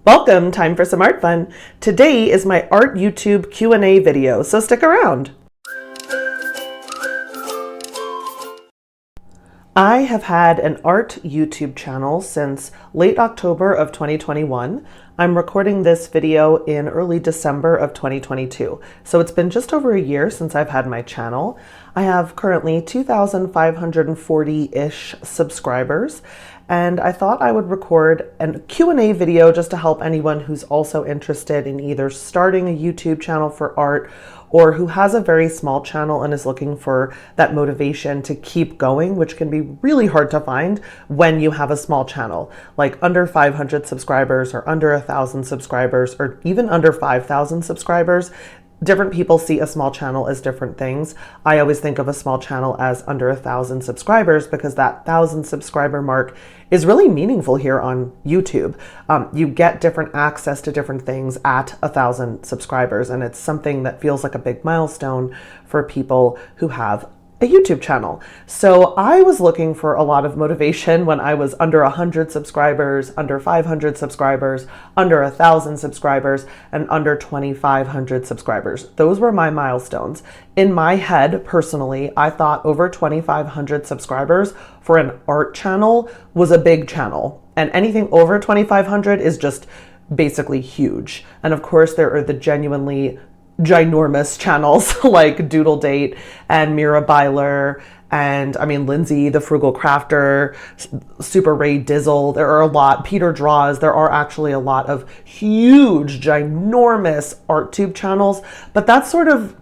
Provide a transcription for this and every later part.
Welcome, time for some art fun. Today is my art YouTube Q&A video, so stick around. I have had an art YouTube channel since late October of 2021. I'm recording this video in early December of 2022. So it's been just over a year since I've had my channel. I have currently 2,540-ish subscribers, and I thought I would record a Q&A video just to help anyone who's also interested in either starting a YouTube channel for art or who has a very small channel and is looking for that motivation to keep going, which can be really hard to find when you have a small channel, like under 500 subscribers or under 1,000 subscribers or even under 5,000 subscribers. Different people see a small channel as different things. I always think of a small channel as under 1,000 subscribers because that 1,000 subscriber mark is really meaningful here on YouTube. You get different access to different things at 1,000 subscribers, and it's something that feels like a big milestone for people who have a YouTube channel. So I was looking for a lot of motivation when I was under 100 subscribers, under 500 subscribers, under 1,000 subscribers, and under 2,500 subscribers. Those were my milestones. In my head, personally, I thought over 2,500 subscribers for an art channel was a big channel. And anything over 2,500 is just basically huge. And of course, there are the genuinely ginormous channels like Doodle Date and Mira Byler and Lindsay the Frugal Crafter, Super Ray Dizzle. There are a lot. Peter Draws. There are actually a lot of huge, ginormous ArtTube channels, but that's sort of,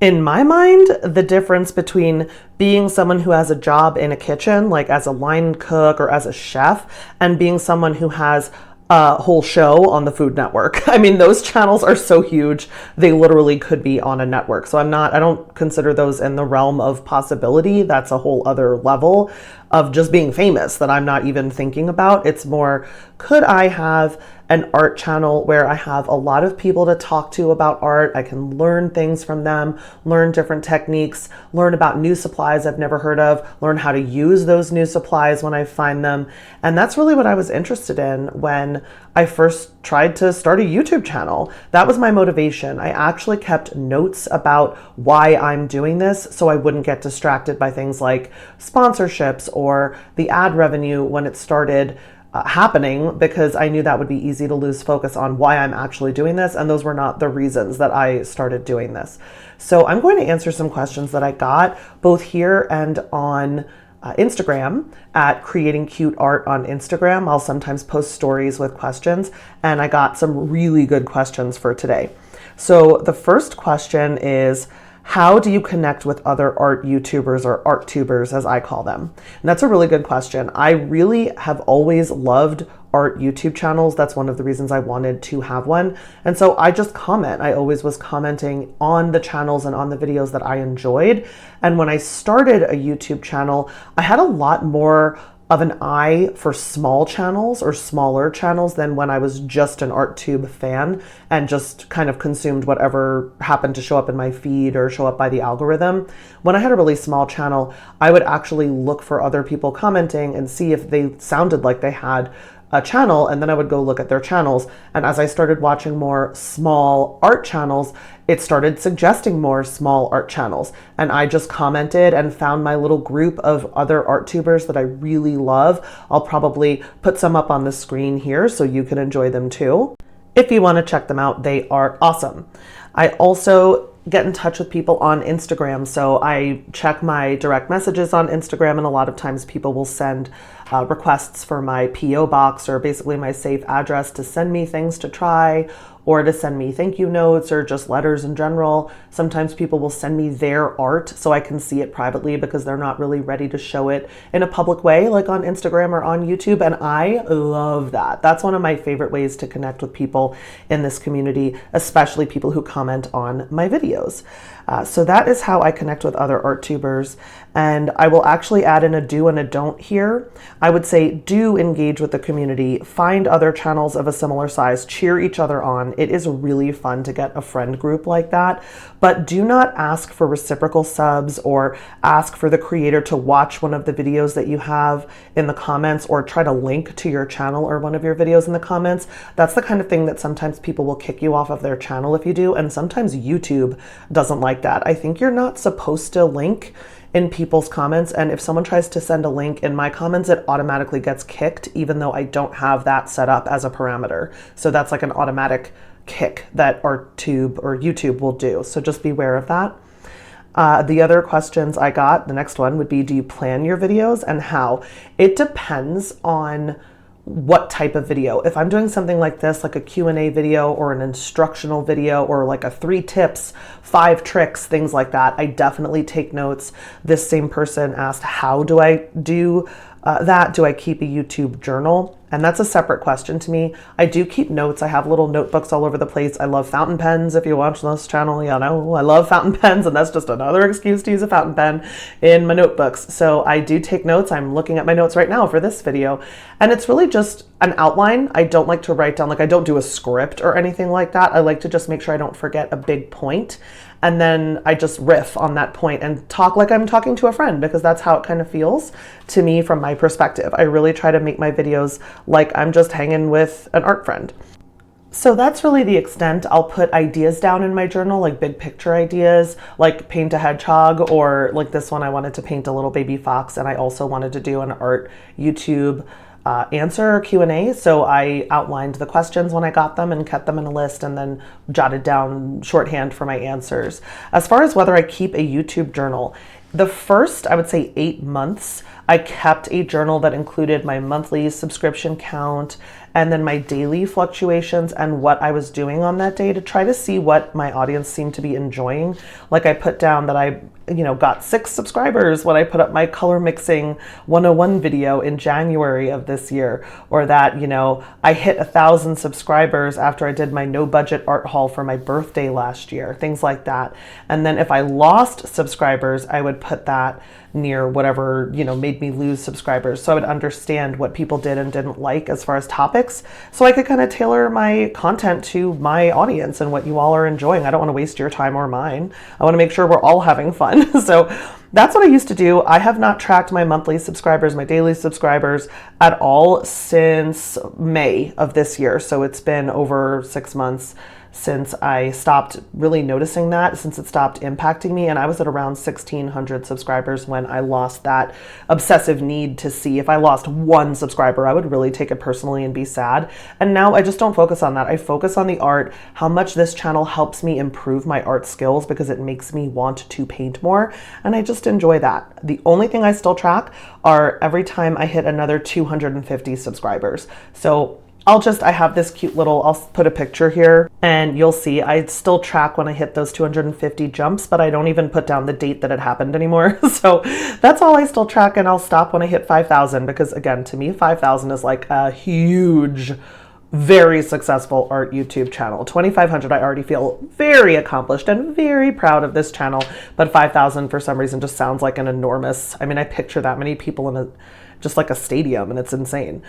in my mind, the difference between being someone who has a job in a kitchen, like as a line cook or as a chef, and being someone who has a whole show on the Food Network. Those channels are so huge, they literally could be on a network. So I don't consider those in the realm of possibility. That's a whole other level of just being famous that I'm not even thinking about. It's more, could I have an art channel where I have a lot of people to talk to about art? I can learn things from them, learn different techniques, learn about new supplies I've never heard of, learn how to use those new supplies when I find them. And that's really what I was interested in when I first tried to start a YouTube channel. That was my motivation. I actually kept notes about why I'm doing this so I wouldn't get distracted by things like sponsorships or the ad revenue when it started happening, because I knew that would be easy to lose focus on why I'm actually doing this, and those were not the reasons that I started doing this. So I'm going to answer some questions that I got both here and on Instagram at Creating Cute Art on Instagram. I'll sometimes post stories with questions, and I got some really good questions for today. So the first question is, how do you connect with other art YouTubers, or ArtTubers as I call them? And that's a really good question. I really have always loved art YouTube channels. That's one of the reasons I wanted to have one. And so I just comment. I always was commenting on the channels and on the videos that I enjoyed. And when I started a YouTube channel, I had a lot more of an eye for small channels or smaller channels than when I was just an ArtTube fan and just kind of consumed whatever happened to show up in my feed or show up by the algorithm. When I had a really small channel, I would actually look for other people commenting and see if they sounded like they had a channel, and then I would go look at their channels. And as I started watching more small art channels, it started suggesting more small art channels. And I just commented and found my little group of other ArtTubers that I really love. I'll probably put some up on the screen here so you can enjoy them too. If you want to check them out, they are awesome. I also get in touch with people on Instagram. So I check my direct messages on Instagram, and a lot of times people will send requests for my PO box, or basically my safe address, to send me things to try or to send me thank you notes or just letters in general. Sometimes people will send me their art so I can see it privately because they're not really ready to show it in a public way like on Instagram or on YouTube, and I love that. That's one of my favorite ways to connect with people in this community, especially people who comment on my videos. So that is how I connect with other ArtTubers, and I will actually add in a do and a don't here. I would say do engage with the community, find other channels of a similar size, cheer each other on. It is really fun to get a friend group like that, but do not ask for reciprocal subs or ask for the creator to watch one of the videos that you have in the comments or try to link to your channel or one of your videos in the comments. That's the kind of thing that sometimes people will kick you off of their channel if you do, and sometimes YouTube doesn't like that. I think you're not supposed to link in people's comments, and if someone tries to send a link in my comments, it automatically gets kicked even though I don't have that set up as a parameter. So that's like an automatic kick that ArtTube or YouTube will do. So just beware of that. The other questions I got, the next one would be, do you plan your videos and how? It depends on what type of video. If I'm doing something like this, like a Q&A video or an instructional video or like a 3 tips, 5 tricks, things like that, I definitely take notes. This same person asked, how do I do that? Do I keep a YouTube journal? And that's a separate question to me. I do keep notes. I have little notebooks all over the place. I love fountain pens. If you watch this channel, you know I love fountain pens, and that's just another excuse to use a fountain pen in my notebooks. So I do take notes. I'm looking at my notes right now for this video, and it's really just an outline. I don't like to write down, like I don't do a script or anything like that. I like to just make sure I don't forget a big point. And then I just riff on that point and talk like I'm talking to a friend, because that's how it kind of feels to me from my perspective. I really try to make my videos like I'm just hanging with an art friend. So that's really the extent. I'll put ideas down in my journal, like big picture ideas, like paint a hedgehog, or like this one, I wanted to paint a little baby fox, and I also wanted to do an art YouTube answer Q&A. So I outlined the questions when I got them and kept them in a list, and then jotted down shorthand for my answers. As far as whether I keep a YouTube journal, the first, I would say 8 months, I kept a journal that included my monthly subscription count and then my daily fluctuations and what I was doing on that day to try to see what my audience seemed to be enjoying. Like I put down that I got 6 subscribers when I put up my color mixing 101 video in January of this year, or that, I hit 1,000 subscribers after I did my no budget art haul for my birthday last year, things like that. And then if I lost subscribers, I would put that near whatever, made me lose subscribers. So I would understand what people did and didn't like as far as topics, so I could kind of tailor my content to my audience and what you all are enjoying. I don't want to waste your time or mine. I want to make sure we're all having fun. So that's what I used to do. I have not tracked my monthly subscribers, my daily subscribers at all since May of this year. So it's been over 6 months since I stopped really noticing that, since it stopped impacting me. And I was at around 1,600 subscribers when I lost that obsessive need to see. If I lost 1 subscriber, I would really take it personally and be sad. And now I just don't focus on that. I focus on the art, how much this channel helps me improve my art skills, because it makes me want to paint more. And I just enjoy that. The only thing I still track are every time I hit another 250 subscribers. So I have this cute little, I'll put a picture here and you'll see I still track when I hit those 250 jumps, but I don't even put down the date that it happened anymore. So that's all I still track, and I'll stop when I hit 5,000, because again, to me, 5,000 is like a huge, very successful art YouTube channel. 2,500, I already feel very accomplished and very proud of this channel, but 5,000 for some reason just sounds like an enormous, I picture that many people in just like a stadium, and it's insane.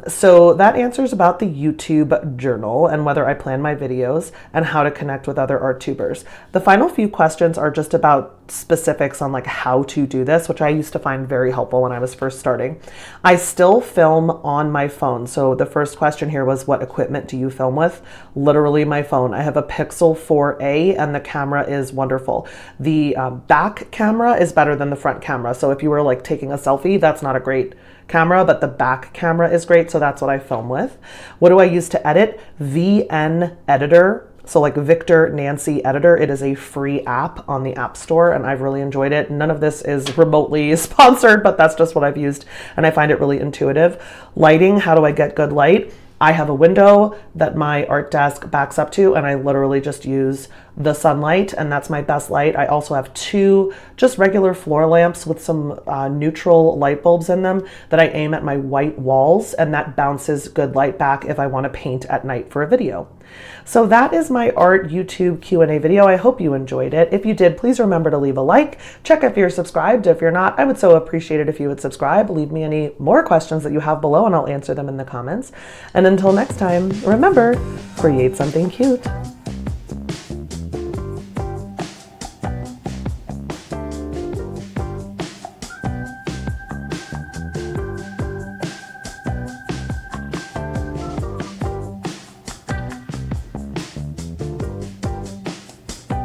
So that answers about the YouTube journal and whether I plan my videos and how to connect with other art tubers. The final few questions are just about specifics on like how to do this, which I used to find very helpful when I was first starting. I still film on my phone. So the first question here was, what equipment do you film with? Literally my phone. I have a Pixel 4a and the camera is wonderful. The back camera is better than the front camera. So if you were like taking a selfie, that's not a great camera, but the back camera is great. So that's what I film with. What do I use to edit? VN Editor. So like Victor Nancy Editor. It is a free app on the App Store, and I've really enjoyed it. None of this is remotely sponsored, but that's just what I've used, and I find it really intuitive. Lighting, how do I get good light? I have a window that my art desk backs up to, and I literally just use the sunlight, and that's my best light. I also have 2 just regular floor lamps with some neutral light bulbs in them that I aim at my white walls, and that bounces good light back if I want to paint at night for a video. So that is my art YouTube Q&A video. I hope you enjoyed it. If you did, please remember to leave a like. Check if you're subscribed. If you're not, I would so appreciate it if you would subscribe. Leave me any more questions that you have below and I'll answer them in the comments. And until next time, remember, create something cute.